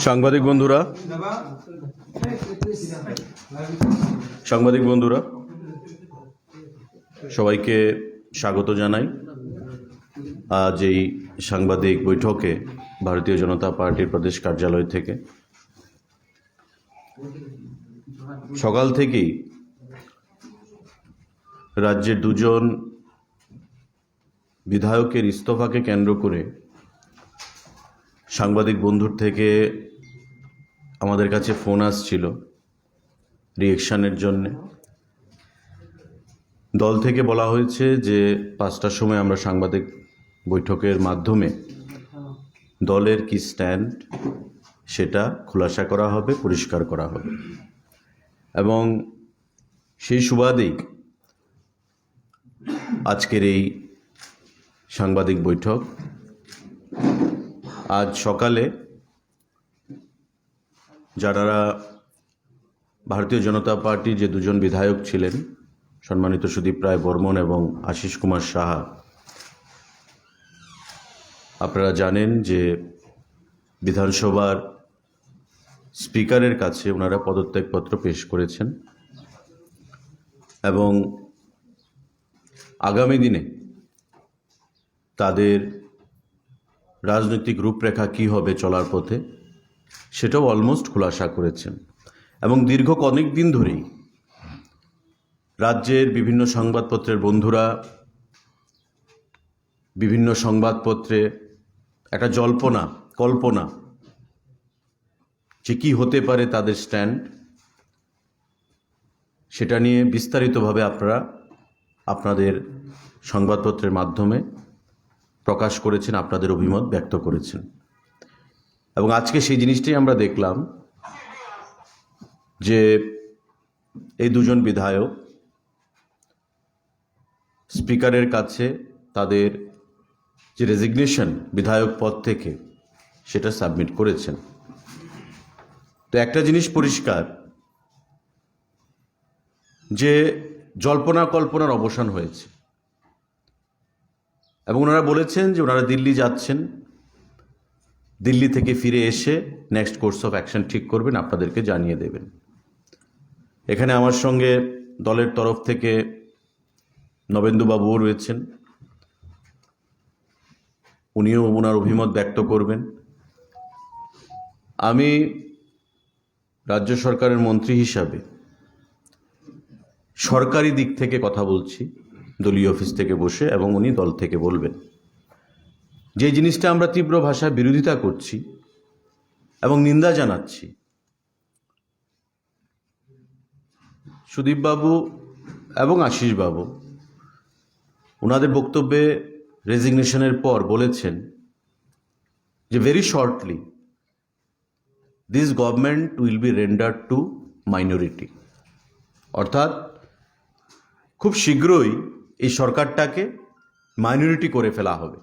সাংবাদিক বন্ধুরা সবাইকে স্বাগত জানাই। আজ এই সাংবাদিক বৈঠকে ভারতীয় জনতা পার্টির প্রদেশ কার্যালয় থেকে সকাল থেকেই রাজ্যের দুজন বিধায়কের ইস্তফাকে কেন্দ্র করে সাংবাদিক বন্ধুর থেকে আমাদের কাছে ফোন আসছিল রিঅ্যাকশনের জন্য। দল থেকে বলা হয়েছে যে 5টার সময় আমরা সাংবাদিক বৈঠকের মাধ্যমে দলের কি স্ট্যান্ড সেটা খোলাসা করা হবে, পরিষ্কার করা হবে। এবং সেই সুবাদেই আজকের এই সাংবাদিক বৈঠক। আজ সকালে যারা ভারতীয় জনতা পার্টির যে দুজন বিধায়ক ছিলেন, সম্মানিত সুদীপ রায় বর্মন এবং আশিস কুমার সাহা, আপনারা জানেন যে বিধানসভার স্পিকারের কাছে ওনারা পদত্যাগপত্র পেশ করেছেন এবং আগামী দিনে তাদের রাজনৈতিক রূপরেখা কী হবে চলার পথে সেটাও অলমোস্ট খোলাসা করেছেন। এবং দীর্ঘ অনেক দিন ধরেই রাজ্যের বিভিন্ন সংবাদপত্রের বন্ধুরা বিভিন্ন সংবাদপত্রে একটা কল্পনা যে কী হতে পারে তাদের স্ট্যান্ড, সেটা নিয়ে বিস্তারিতভাবে আপনারা আপনাদের সংবাদপত্রের মাধ্যমে প্রকাশ করেছেন, আপনাদের অভিমত ব্যক্ত করেছেন। এবং আজকে সেই জিনিসটাই আমরা দেখলাম যে এই দুজন বিধায়ক স্পিকারের কাছে তাদের যে রেজিগনেশন বিধায়ক পদ থেকে সেটা সাবমিট করেছেন। তো একটা জিনিস পরিষ্কার যে জল্পনা কল্পনার অবসান হয়েছে এবং ওনারা বলেছেন যে ওনারা দিল্লি যাচ্ছেন, দিল্লি থেকে ফিরে এসে নেক্সট কোর্স অফ অ্যাকশন ঠিক করবেন, আপনাদেরকে জানিয়ে দেবেন। এখানে আমার সঙ্গে দলের তরফ থেকে নবেন্দুবাবুও রয়েছেন, উনিও ওনার অভিমত ব্যক্ত করবেন। আমি রাজ্য সরকারের মন্ত্রী হিসাবে সরকারি দিক থেকে কথা বলছি, দলীয় অফিস থেকে বসে, এবং উনি দল থেকে বলবেন। যে জিনিসটা আমরা তীব্র ভাষায় বিরোধিতা করছি এবং নিন্দা জানাচ্ছি, সুদীপবাবু এবং আশিসবাবু ওনাদের বক্তব্যে রেজিগনেশনের পর বলেছেন যে very shortly this government will be rendered two minority, অর্থাৎ খুব শীঘ্রই এই সরকারটাকে মাইনরিটি করে ফেলা হবে,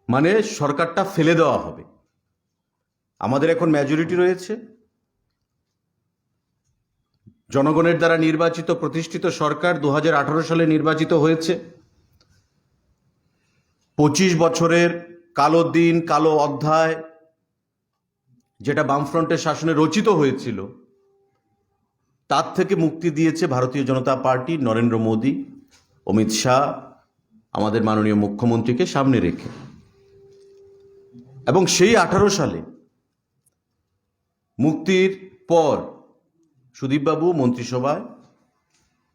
মানে সরকারটা ফেলে দেওয়া হবে। আমাদের এখন মেজরিটি রয়েছে, জনগণের দ্বারা নির্বাচিত প্রতিষ্ঠিত সরকার 2018 সালে নির্বাচিত হয়েছে। 25 বছরের কালো দিন, কালো অধ্যায় যেটা বামফ্রন্টের শাসনে রচিত হয়েছিল, তার থেকে মুক্তি দিয়েছে ভারতীয় জনতা পার্টি, নরেন্দ্র মোদী, অমিত শাহ, আমাদের মাননীয় মুখ্যমন্ত্রীকে সামনে রেখে। এবং সেই 18 সালে মুক্তির পর সুদীপবাবু মন্ত্রিসভায়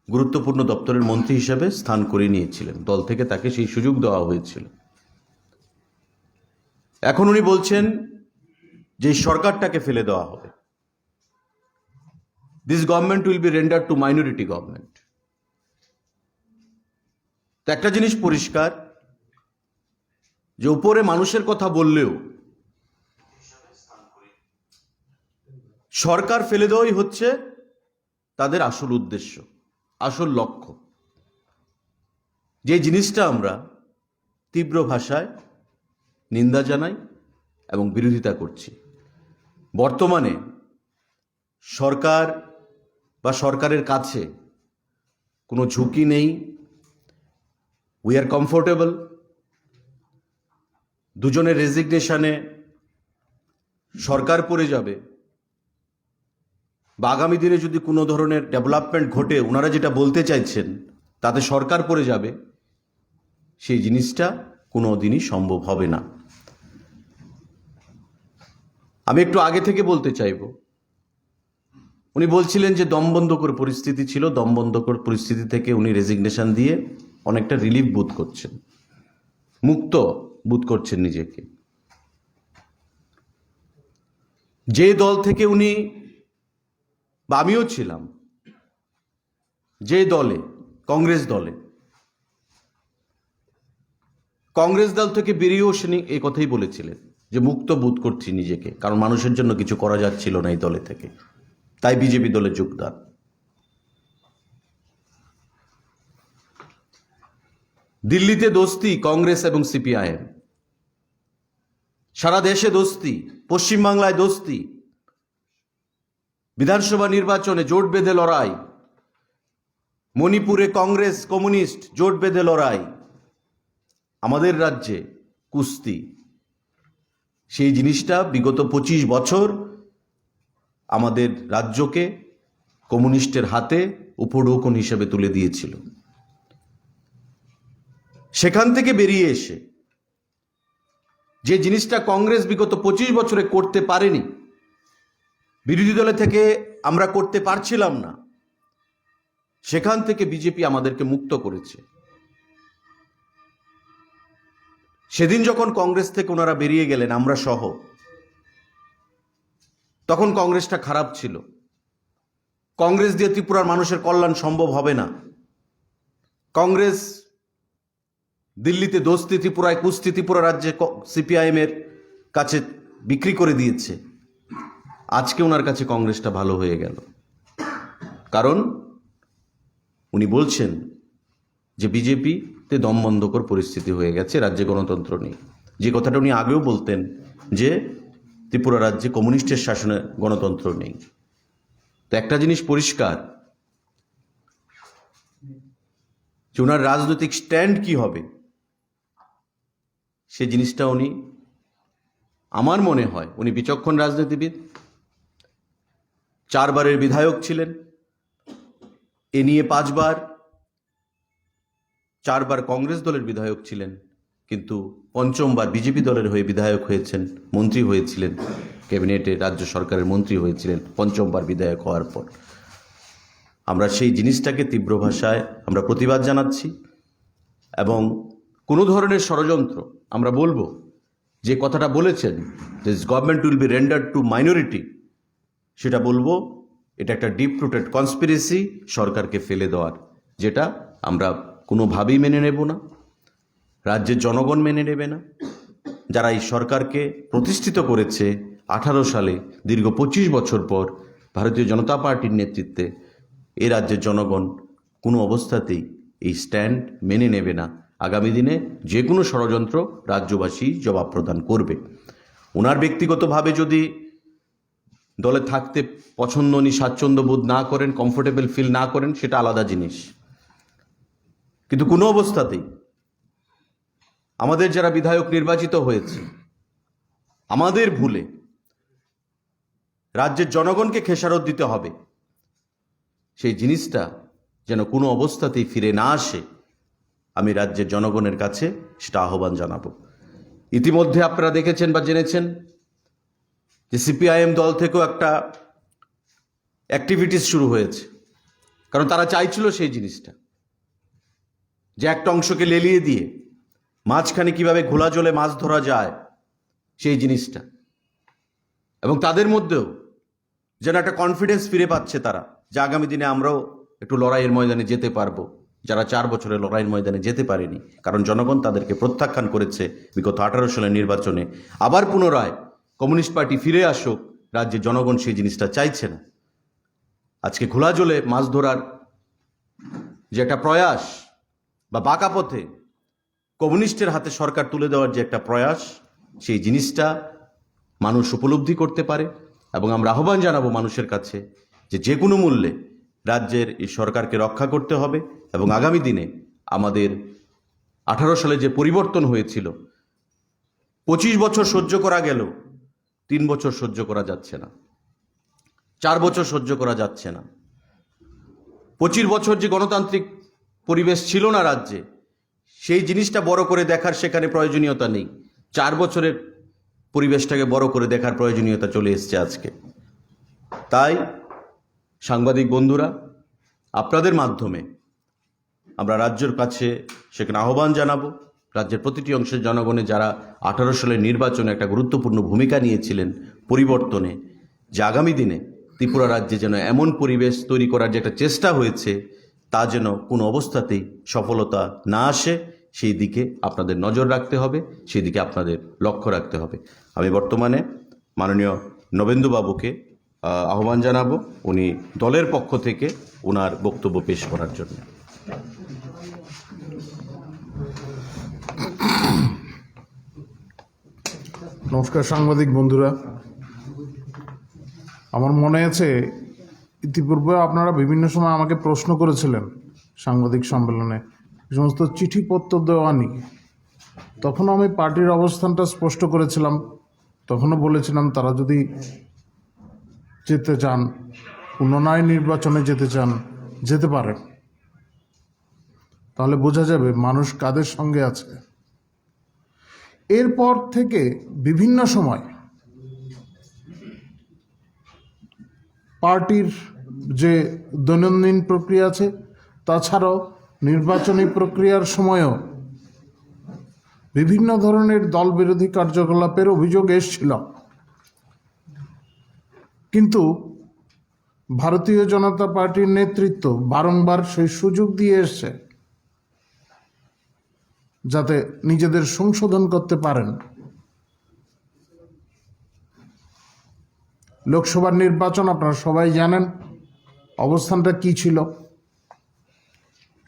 গুরুত্বপূর্ণ দপ্তরের মন্ত্রী হিসেবে স্থান করে নিয়েছিলেন, দল থেকে তাকে সেই সুযোগ দেওয়া হয়েছিল। এখন উনি বলছেন যে সরকারটাকে ফেলে দেওয়া হবে, this government will be rendered two minority government. তো একটা জিনিস পরিষ্কার যে উপরে মানুষের কথা বললেও সরকার ফেলে দেওয়াই হচ্ছে তাদের আসল উদ্দেশ্য, আসল লক্ষ্য। যে জিনিসটা আমরা তীব্র ভাষায় নিন্দা জানাই এবং বিরোধিতা করছি। বর্তমানে সরকার বা সরকারের কাছে কোনো ঝুঁকি নেই, উই আর কমফোর্টেবল। দুজনের রেজিগনেশনে সরকার পড়ে যাবে বা আগামী দিনে যদি কোনো ধরনের ডেভেলপমেন্ট ঘটে, ওনারা যেটা বলতে চাইছেন তাতে সরকার পড়ে যাবে, সেই জিনিসটা কোনো দিনই সম্ভব হবে না। আমি একটু আগে থেকে বলতে চাইব, উনি বলছিলেন যে দমবন্ধকর পরিস্থিতি ছিল, দমবন্ধকর পরিস্থিতি থেকে উনি রেজিগনেশন দিয়ে অনেকটা রিলিফ বোধ করছেন, মুক্ত বোধ করছেন নিজেকে। যে দল থেকে উনি বা আমিও ছিলাম, যে দলে, কংগ্রেস দলে, কংগ্রেস দল থেকে বেরিয়েও তিনি এই কথাই বলেছিলেন যে মুক্ত বোধ করছি নিজেকে, কারণ মানুষের জন্য কিছু করা যাচ্ছিল না এই দলে থেকে, তাই বিজেপি দলে যোগদান। দিল্লিতে দোস্তি কংগ্রেস এবং সিপিআইএম, সারা দেশে দোস্তি, পশ্চিমবাংলায় দোস্তি, বিধানসভা নির্বাচনে জোট বেঁধে লড়াই, মণিপুরে কংগ্রেস কমিউনিস্ট জোট বেঁধে লড়াই, আমাদের রাজ্যে কুস্তি। সেই জিনিসটা বিগত 25 বছর আমাদের রাজ্যকে কমিউনিস্টের হাতে উপঢৌকন হিসেবে তুলে দিয়েছিল। সেখান থেকে বেরিয়ে এসে যে জিনিসটা কংগ্রেস বিগত 25 বছরে করতে পারেনি, বিরোধী দলে থেকে আমরা করতে পারছিলাম না, সেখান থেকে বিজেপি আমাদেরকে মুক্ত করেছে। সেদিন যখন কংগ্রেস থেকে ওনারা বেরিয়ে গেলেন, আমরা সহ, তখন কংগ্রেসটা খারাপ ছিল। কংগ্রেস দিয়ে ত্রিপুরার মানুষের কল্যাণ সম্ভব হবে না। কংগ্রেস দিল্লিতে দোস্তি, ত্রিপুরায় কুস্তি, ত্রিপুরা রাজ্যে সিপিআইএম এর কাছে বিক্রি করে দিয়েছে। আজকে ওনার কাছে কংগ্রেসটা ভালো হয়ে গেল, কারণ উনি বলছেন যে বিজেপিতে দমবন্ধকর পরিস্থিতি হয়ে গেছে, রাজ্যে গণতন্ত্র নেই। যে কথাটা উনি আগেও বলতেন যে ত্রিপুরা রাজ্যে কমিউনিস্টের শাসনে গণতন্ত্র নেই। তো একটা জিনিস পরিষ্কার যে ওনার রাজনৈতিক স্ট্যান্ড কি হবে, সে জিনিসটা উনি, আমার মনে হয় উনি বিচক্ষণ রাজনীতিবিদ, 4 বারের বিধায়ক ছিলেন, এ নিয়ে 5 বার, 4 বার কংগ্রেস দলের বিধায়ক ছিলেন, কিন্তু 5ম বার বিজেপি দলের হয়ে বিধায়ক হয়েছেন, মন্ত্রী হয়েছিলেন, ক্যাবিনেটে রাজ্য সরকারের মন্ত্রী হয়েছিলেন 5ম বার বিধায়ক হওয়ার পর। আমরা সেই জিনিসটাকে তীব্র ভাষায় আমরা প্রতিবাদ জানাচ্ছি, এবং কোনো ধরনের ষড়যন্ত্র, আমরা বলবো যে কথাটা বলেছেন যে government will be rendered two minority, সেটা বলবো এটা একটা ডিপ রুটেড কনস্পিরেসি সরকারকে ফেলে দেওয়ার, যেটা আমরা কোনোভাবেই মেনে নেব না, রাজ্যের জনগণ মেনে নেবে না। যারা এই সরকারকে প্রতিষ্ঠিত করেছে 18 সালে, দীর্ঘ 25 বছর পর ভারতীয় জনতা পার্টির নেতৃত্বে, এ রাজ্যের জনগণ কোনো অবস্থাতেই এই স্ট্যান্ড মেনে নেবে না। আগামী দিনে যে কোনো ষড়যন্ত্র রাজ্যবাসী জবাব প্রদান করবে। ওনার ব্যক্তিগতভাবে যদি দলে থাকতে পছন্দ, উনি স্বাচ্ছন্দ্য বোধ না করেন, কমফোর্টেবল ফিল না করেন, সেটা আলাদা জিনিস, কিন্তু কোনো অবস্থাতেই আমাদের যারা বিধায়ক নির্বাচিত হয়েছে, আমাদের ভুলে রাজ্যের জনগণকে খেসারত দিতে হবে, সেই জিনিসটা যেন কোনো অবস্থাতেই ফিরে না আসে, আমি রাজ্যের জনগণের কাছে সেটা আহ্বান জানাবো। ইতিমধ্যে আপনারা দেখেছেন বা জেনেছেন যে সিপিআইএম দল থেকেও একটা অ্যাক্টিভিটিস শুরু হয়েছে, কারণ তারা চাইছিল সেই জিনিসটা, যে একটা অংশকে লেলিয়ে দিয়ে মাঝখানে কিভাবে ঘোলা জলে মাছ ধরা যায় সেই জিনিসটা, এবং তাদের মধ্যেও যেন একটা কনফিডেন্স ফিরে পাচ্ছে তারা, যে আগামী দিনে আমরাও একটু লড়াইয়ের ময়দানে যেতে পারবো, যারা 4 বছরে লড়াইয়ের ময়দানে যেতে পারেনি, কারণ জনগণ তাদেরকে প্রত্যাখ্যান করেছে বিগত 18 সালের নির্বাচনে। আবার পুনরায় কমিউনিস্ট পার্টি ফিরে আসুক, রাজ্যের জনগণ সেই জিনিসটা চাইছে না। আজকে খোলা জলে মাছ ধরার যে একটা প্রয়াস, বা বাঁকা পথে কমিউনিস্টের হাতে সরকার তুলে দেওয়ার যে একটা প্রয়াস, সেই জিনিসটা মানুষ উপলব্ধি করতে পারে, এবং আমরা আহ্বান জানাবো মানুষের কাছে যে কোনো মূল্যে রাজ্যের এই সরকারকে রক্ষা করতে হবে, এবং আগামী দিনে আমাদের 18 সালে যে পরিবর্তন হয়েছিল, 25 বছর সহ্য করা গেল, 3 বছর সহ্য করা যাচ্ছে না, 4 বছর সহ্য করা যাচ্ছে না। 25 বছর যে গণতান্ত্রিক পরিবেশ ছিল না রাজ্যে, সেই জিনিসটা বড় করে দেখার সেখানে প্রয়োজনীয়তা নেই। 4 বছরের পরিবেশটাকে বড় করে দেখার প্রয়োজনীয়তা চলে এসছে আজকে। তাই সাংবাদিক বন্ধুরা, আপনাদের মাধ্যমে আমরা রাজ্যের কাছে সেখানে আহ্বান জানাবো, রাজ্যের প্রতিটি অংশের জনগণে যারা 18 সালের নির্বাচনে একটা গুরুত্বপূর্ণ ভূমিকা নিয়েছিলেন পরিবর্তনে, যে আগামী দিনে ত্রিপুরা রাজ্যে যেন এমন পরিবেশ তৈরি করার যে একটা চেষ্টা হয়েছে, তা যেন কোনো অবস্থাতেই সফলতা না আসে, সেই দিকে আপনাদের নজর রাখতে হবে, সেই দিকে আপনাদের লক্ষ্য রাখতে হবে। আমি বর্তমানে মাননীয় নবেন্দুবাবুকে আহ্বান জানাবো, উনি দলের পক্ষ থেকে ওনার বক্তব্য পেশ করার জন্য। নমস্কার সাংবাদিক বন্ধুরা, আমার মনে আছে ইতিপূর্বে আপনারা বিভিন্ন সময় আমাকে প্রশ্ন করেছিলেন সাংবাদিক সম্মেলনে এই সমস্ত চিঠিপত্র দেওয়া নিয়ে। তখন আমি পার্টির অবস্থানটা স্পষ্ট করেছিলাম, তখনও বলেছিলাম তারা যদি যেতে চান, পুনরায় নির্বাচনে যেতে চান, যেতে পারেন, তাহলে বোঝা যাবে মানুষ কাদের সঙ্গে আছে। এরপর থেকে বিভিন্ন সময় পার্টির যে দৈনন্দিন প্রক্রিয়া আছে, তাছাড়াও নির্বাচনী প্রক্রিয়ার সময়ও বিভিন্ন ধরনের দলবিরোধী কার্যকলাপের অভিযোগ এসেছিল, কিন্তু ভারতীয় জনতা পার্টির নেতৃত্ব বারংবার সেই সুযোগ দিয়ে এসছে যাতে নিজেদের সংশোধন করতে পারেন। লোকসভার নির্বাচন আপনারা সবাই জানেন অবস্থানটা কি ছিল,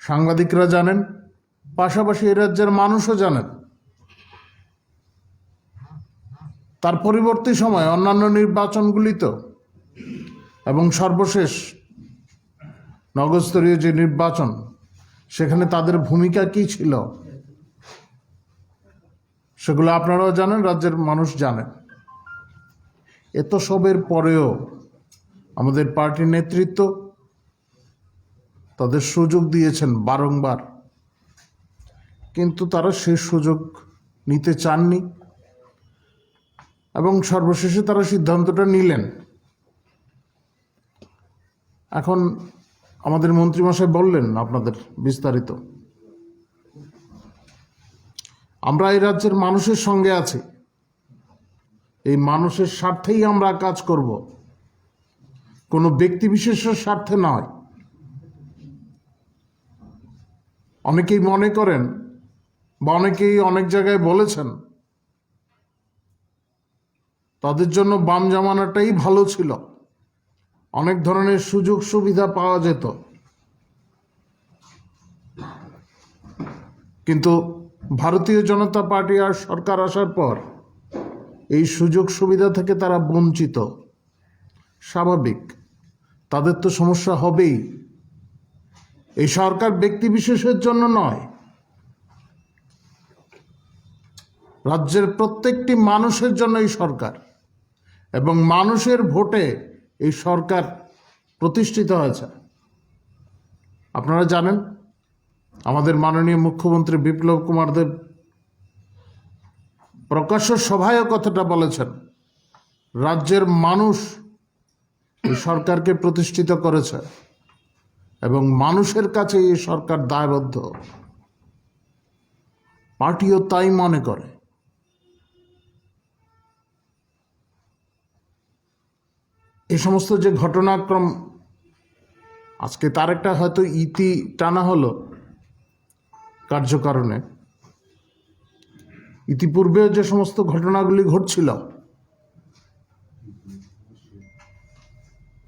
সাংবাদিকরা জানেন, পাশাপাশি এই রাজ্যের মানুষও জানেন। তার পরবর্তী সময় অন্যান্য নির্বাচনগুলিতেও এবং সর্বশেষ নগরস্তরীয় যে নির্বাচন, সেখানে তাদের ভূমিকা কি ছিল সেগুলো আপনারাও জানেন, রাজ্যের মানুষ জানেন। এত সবের পরেও আমাদের পার্টির নেতৃত্ব তাদের সুযোগ দিয়েছেন বারংবার, কিন্তু তারা সেই সুযোগ নিতে চাননি এবং সর্বশেষে তারা সিদ্ধান্তটা নিলেন। এখন আমাদের মন্ত্রীমশাই বললেন আপনাদের বিস্তারিত, আমরা এই রাজ্যের মানুষের সঙ্গে আছি, এই মানুষের স্বার্থেই আমরা কাজ করব, কোনো ব্যক্তি বিশেষের স্বার্থে নয়। অনেকেই মনে করেন বা অনেকেই অনেক জায়গায় বলেছেন তাদের জন্য বাম জামানাটাই ভালো ছিল, অনেক ধরনের সুযোগ সুবিধা পাওয়া যেত, কিন্তু ভারতীয় জনতা পার্টি আর সরকার আসার পর এই সুযোগ সুবিধা থেকে তারা বঞ্চিত। স্বাভাবিক, তাদের তো সমস্যা হবেই। এই সরকার ব্যক্তি বিশেষের জন্য নয়, রাজ্যের প্রত্যেকটি মানুষের জন্য এই সরকার, এবং মানুষের ভোটে এই সরকার প্রতিষ্ঠিত হয়েছে। আপনারা জানেন আমাদের মাননীয় মুখ্যমন্ত্রী বিপ্লব কুমার দেব প্রকাশ্য সভায় কথাটা বলেছেন, রাজ্যের মানুষ এই সরকারকে প্রতিষ্ঠিত করেছে এবং মানুষের কাছে এই সরকার দায়বদ্ধ। পার্টিও তাই মনে করে। এই সমস্ত যে ঘটনাক্রম, আজকে তার একটা হয়তো ইতি টানা হলো কার্যকারণে, ইতিপূর্বেও যে সমস্ত ঘটনাগুলি ঘটছিল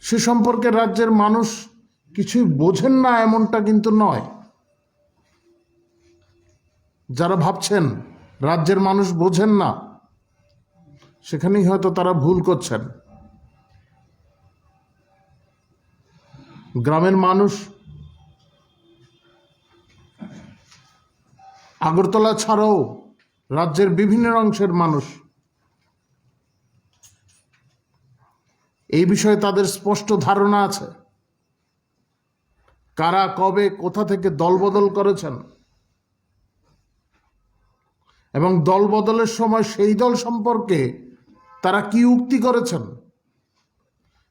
সে সম্পর্কে রাজ্যের মানুষ কিছুই বোঝেন না এমনটা কিন্তু নয়। যারা ভাবছেন রাজ্যের মানুষ বোঝেন না, সেখানেই হয়তো তারা ভুল করছেন। গ্রামের মানুষ, আগরতলা ছাড়াও রাজ্যের বিভিন্ন অংশের মানুষ এই বিষয়ে তাদের স্পষ্ট ধারণা আছে? কারা কবে কোথা থেকে দলবদল করেছেন এবং দল বদলের সময় সেই দল সম্পর্কে তারা কি উক্তি করেছেন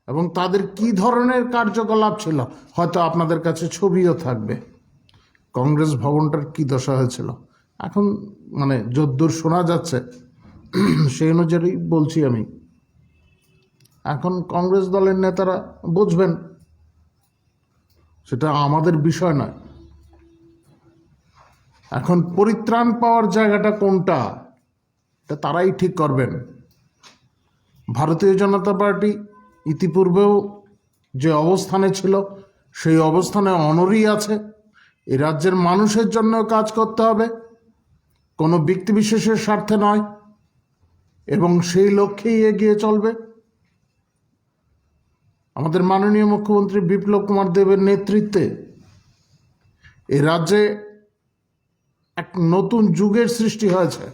এবং তাদের কি ধরনের কার্যকলাপ ছিল, হয়তো আপনাদের কাছে ছবিও থাকবে। কংগ্রেস ভবনটার কি দশা হয়েছিল এখন মানে যদ্দূর শোনা যাচ্ছে সেই অনুযায়ী বলছি আমি। এখন কংগ্রেস দলের নেতারা বুঝবেন, সেটা আমাদের বিষয় নয়। এখন পরিত্রাণ পাওয়ার জায়গাটা কোনটা এটা তারাই ঠিক করবেন। ভারতীয় জনতা পার্টি ইতিপূর্বেও যে অবস্থানে ছিল সেই অবস্থানে অনড়ই আছে। এই রাজ্যের মানুষের জন্য কাজ করতে হবে, কোনো ব্যক্তিবিশেষের স্বার্থে নয়, এবং সেই লক্ষ্যেই এগিয়ে চলবে। আমাদের মাননীয় মুখ্যমন্ত্রী বিপ্লব কুমার দেবের নেতৃত্বে এই রাজ্যে এক নতুন যুগের সৃষ্টি হয়েছে।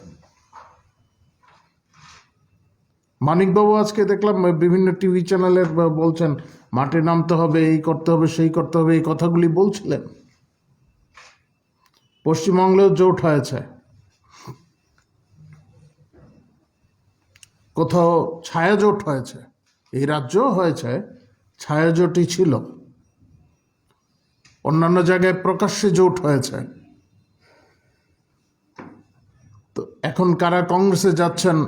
মানিকবাবু আজকে দেখলাম বিভিন্ন টিভি চ্যানেলে বলছেন মাঠে নামতে হবে, এই করতে হবে, সেই করতে হবে, এই কথাগুলি বলছিলেন। পশ্চিমবঙ্গেও জোট হয়েছে, কোথাও ছায়া জোট হয়েছে, এই রাজ্যও হয়েছে, ছায়া জোটই ছিল। অন্যান্য জায়গায় প্রকাশ্যে জোট হয়েছে। তো এখন কারা কংগ্রেসে যাচ্ছেন,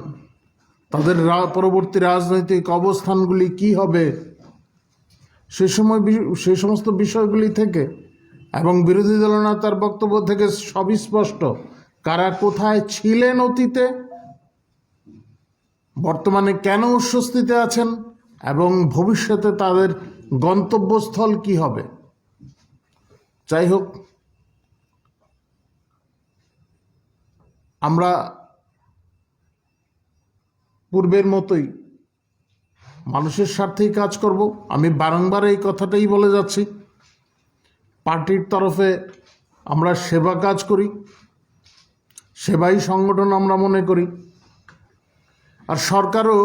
তাদের পরবর্তী রাজনৈতিক অবস্থানগুলি কি হবে, সেই সমস্ত বিষয়গুলি থেকে এবং বিরোধী দলনেতার বক্তব্য থেকে সবই স্পষ্ট কারা কোথায় ছিলেন অতীতে, বর্তমানে কেন অস্বস্তিতে আছেন এবং ভবিষ্যতে তাদের গন্তব্যস্থল কি হবে। যাই হোক, আমরা পূর্বের মতোই মানুষের স্বার্থেই কাজ করব। আমি বারংবার এই কথাটাই বলে যাচ্ছি। পার্টির তরফে আমরা সেবা কাজ করি, সেবাই সংগঠন আমরা মনে করি, আর সরকারও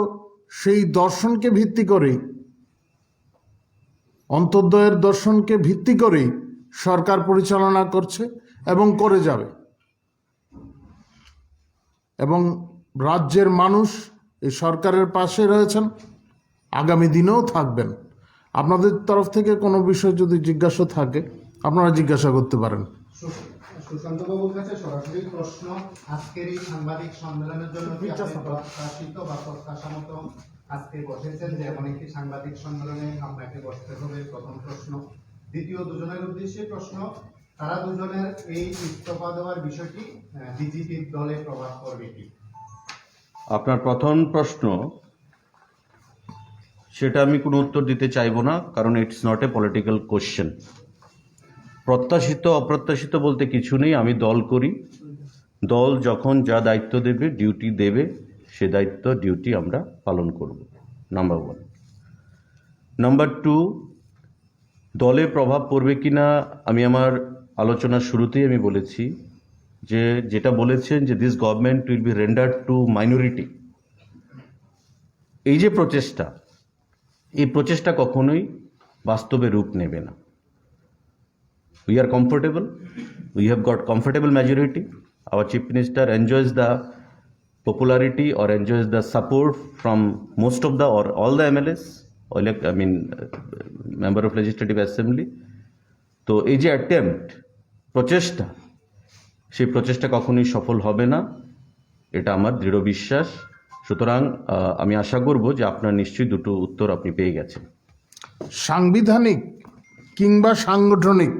সেই দর্শনকে ভিত্তি করেই, অন্তর্দয়ের দর্শনকে ভিত্তি করেই সরকার পরিচালনা করছে এবং করে যাবে। এবং রাজ্যের মানুষ এই সরকারের পাশে রয়েছেন, আগামী দিনেও থাকবেন। আপনাদের তরফ থেকে কোনো বিষয় যদি জিজ্ঞাসা থাকে আপনারা জিজ্ঞাসা করতে পারেন। সুশান্ত বাবুর কাছে সরাসরি প্রশ্ন, আজকের এই সাংবাদিক সম্মেলনের জন্য কি আপনি প্রত্যাশিত বা প্রত্যাশা মতো আজকে বসেছেন যে এমন একটি সাংবাদিক সম্মেলনে আপনাকে বসতে হবে? প্রথম প্রশ্ন। দ্বিতীয়, দুজনের উদ্দেশ্যে প্রশ্ন, তারা দুজনের এই ইস্তফা দেওয়ার বিষয়টি বিজেপির দলে প্রভাব পড়বে কি? আপনার প্রথম প্রশ্ন, সেটা আমি কোনো উত্তর দিতে চাইবো না, কারণ it's not a political question. প্রত্যাশিত অপ্রত্যাশিত বলতে কিছু নেই। আমি দল করি, দল যখন যা দায়িত্ব দেবে, ডিউটি দেবে, সে দায়িত্ব ডিউটি আমরা পালন করব, নাম্বার ওয়ান। নাম্বার টু, দলে প্রভাব পড়বে কি না, আমি আমার আলোচনার শুরুতেই আমি বলেছি যে যেটা বলেছেন যে this government will be rendered two minority. এই যে প্রচেষ্টা, এই প্রচেষ্টা কখনোই বাস্তবে রূপ নেবে না। We are comfortable. We have got comfortable majority. Our Chief Minister enjoys the popularity or enjoys the support from most of the or all the MLAs, or member of Legislative Assembly. তো এই যে attempt, প্রচেষ্টা, সেই প্রচেষ্টা কখনোই সফল হবে না, এটা আমার দৃঢ় বিশ্বাস। সুতরাং আমি আশা করব যে আপনার নিশ্চয়ই দুটো উত্তর আপনি পেয়ে গেছেন। সাংবিধানিক কিংবা সাংগঠনিক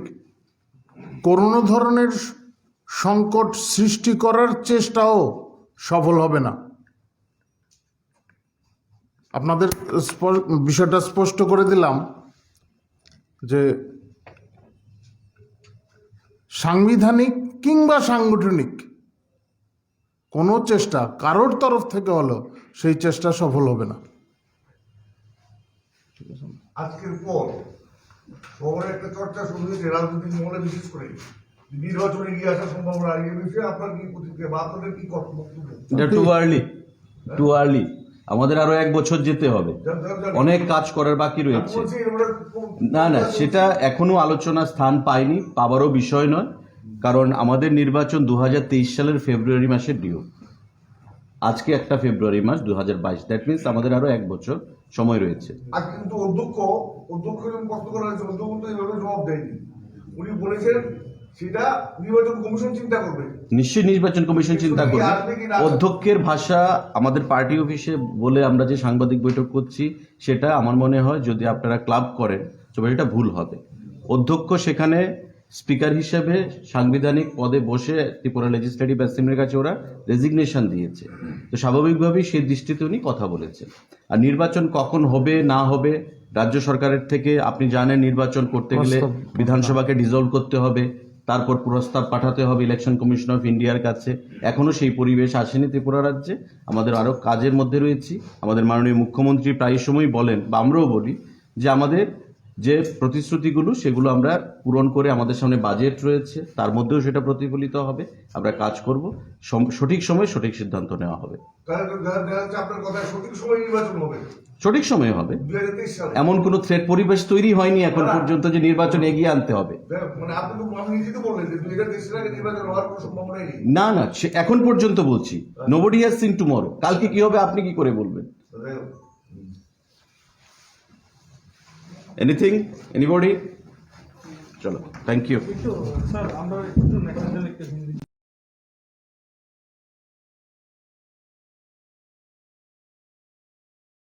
কোনো ধরনের সংকট সৃষ্টি করার চেষ্টাও সফল হবে না। আপনাদের বিষয়টা স্পষ্ট করে দিলাম যে সাংবিধানিক কিংবা সাংগঠনিক কোনো চেষ্টা কারোর তরফ থেকে হলো সেই চেষ্টা সফল হবে না। আজকের পর শহরে একটা চর্চা শুরু হয়েছে রাজনৈতিক মহলে, বিশেষ করে নির্বাচনে গিয়ে আসা সম্ভাবনা। এই বিষয়ে আপনার কি প্রতিক্রিয়া বা আপনাদের কি বক্তব্য? Too early. আমাদের আরো 1 বছর যেতে হবে, অনেক কাজ করার বাকি রয়েছে। না না, সেটা এখনো আলোচনা স্থান পায়নি, পাবারও বিষয় নয়, কারণ আমাদের নির্বাচন 2023 সালের ফেব্রুয়ারি মাসের ডিউ। আজকে 1 ফেব্রুয়ারি মাস 2022, দ্যাট মিনস আমাদের আরো 1 বছর সময় রয়েছে। আর কিন্তু অধ্যক্ষ যখন প্রশ্ন করা হয়েছে, অধ্যক্ষ তো এইভাবে জবাব দেয়নি। উনি বলেছেন সেটা নির্বাচন কমিশন চিন্তা করবে। নিশ্চয়ই নির্বাচন কমিশন চিন্তা করবে। অধ্যক্ষের ভাষা আমাদের পার্টি অফিসে বলে আমরা যে সাংবাদিক বৈঠক করছি, সেটা আমার মনে হয় যদি আপনারা ক্লাব করেন তবে এটা ভুল হবে। অধ্যক্ষ সেখানে স্পিকার হিসেবে সাংবিধানিক পদে বসে ত্রিপুরা লেজিসলেটিভ অ্যাসেম্বলির কাছে ওরা রেজিগনেশন দিয়েছে, তো স্বাভাবিকভাবেই সেই দৃষ্টিতে উনি কথা বলেছেন। আর নির্বাচন কখন হবে না হবে, রাজ্য সরকারের থেকে আপনি জানেন নির্বাচন করতে গেলে বিধানসভাকে ডিসলভ করতে হবে, তারপর প্রস্তাব পাঠাতে হবে ইলেকশন কমিশন অফ ইন্ডিয়ার কাছে। এখনো সেই পরিবেশ আসেনি ত্রিপুরা রাজ্যে, আমাদের আরো কাজের মধ্যে রয়েছি। আমাদের মাননীয় মুখ্যমন্ত্রী প্রায় সময় বলেন, বা আমরাও বলি, যে আমাদের যে প্রতিশ্রুতিগুলো সেগুলো আমরা পূরণ করে, আমাদের সামনে বাজেট রয়েছে, তার মধ্যেও সেটা প্রতিফলিত হবে। আমরা কাজ করব, সঠিক সময়ে সঠিক সিদ্ধান্ত নেওয়া হবে। আপনার কথায় সঠিক সময় নির্বাচন হবে, সঠিক সময়ে হবে। 2023 সালে এমন কোনো থ্রেট পরিবেশ তৈরি হয়নি এখন পর্যন্ত যে নির্বাচন এগিয়ে আনতে হবে। মানে আপনি তো আমি নিজে তো বললেন যে 2023 সালে নির্বাচন হওয়ার কোনো সম্ভাবনাই নেই। না না, এখন পর্যন্ত বলছি, নোবডি হ্যাজ সিন টুমরো। কালকে কি হবে আপনি কি করে বলবেন? Anything, anybody? চলো, থ্যাংক ইউ। স্যার আমরা একটু নেক্সট হিন্দি